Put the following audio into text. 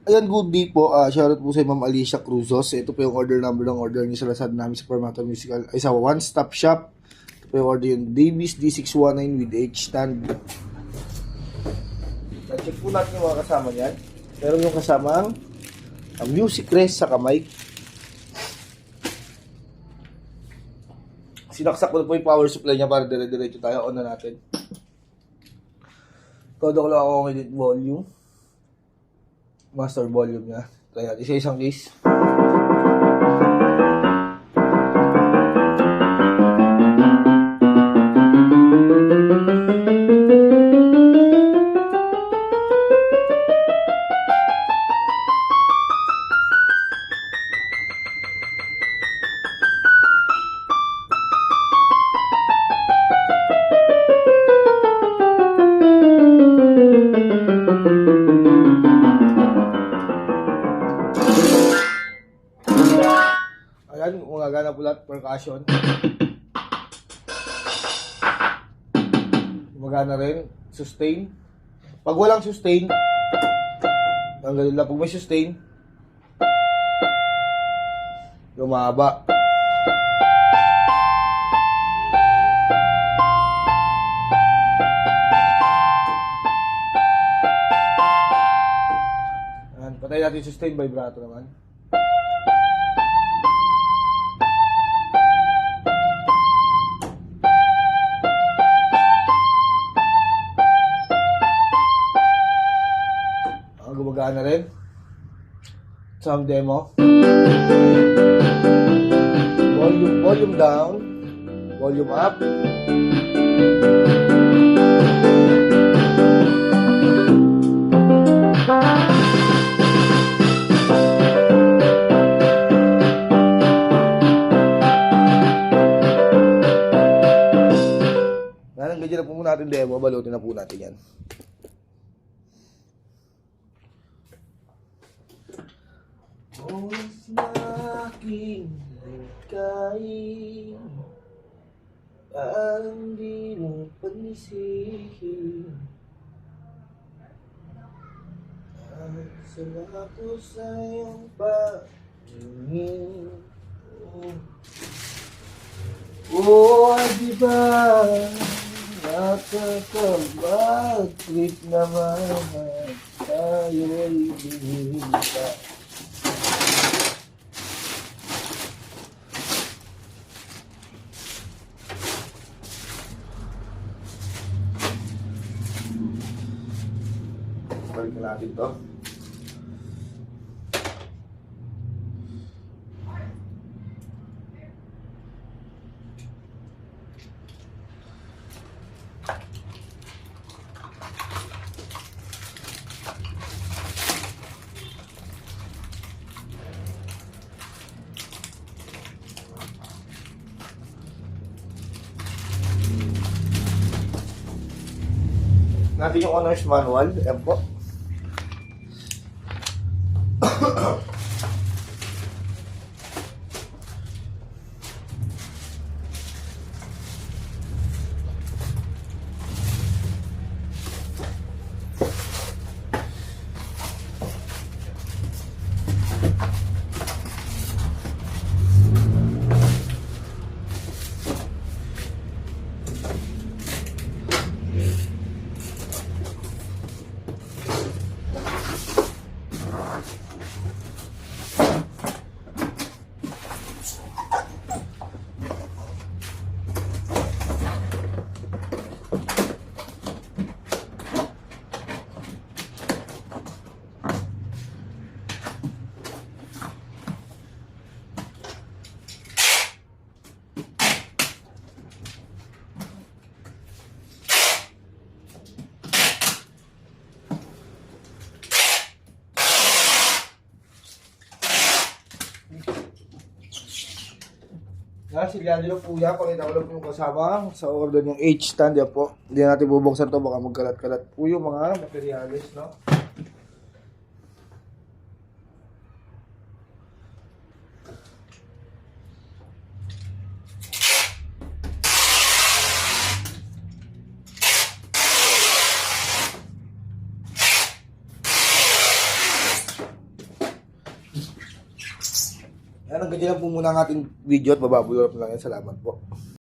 Ayan, good day po. Shoutout po sa Ma'am Alicia Cruzos. Ito po yung order number ng order niyo sa Lazada namin sa Permata Musical. Ay, sa One Stop Shop. Ito po yung order yung Davis D619 with H-stand. Check po natin yung mga kasama niyan. Meron yung kasamang music rest sa kamay. Sinaksak ko na po yung power supply niya para dire-diretso tayo. On na natin. Todo ko lang ako ng edit volume. Master volume niya. Try natin. Isa-isang case. Ayan, gumagana po lahat, percussion. Gumagana rin, sustain. Pag walang sustain, tanggalin lang. Pag may sustain, lumaba. Ayan, patay natin sustain, vibrato naman. Gumagana rin. Sound demo. Volume down. Volume up. Ganyan na po muna natin demo. Balutin na po natin yan. Oras na aking kain, parang di mo panisihin. At sarap ko sa iyong pagingin. Di ba nakakabag-trip naman at tayo'y binita. Balik na natin ito. Natin yung owner's manual. Ayan po. Silyado na po yan. Pakita ko lang po yung kasama sa order yung H-stand. Yan po. Hindi natin bubuksan to. Baka magkalat-kalat po yung mga materials, no? Yan, hanggang dyan lang po muna ang ating video at bababulurap lang yan. Salamat po.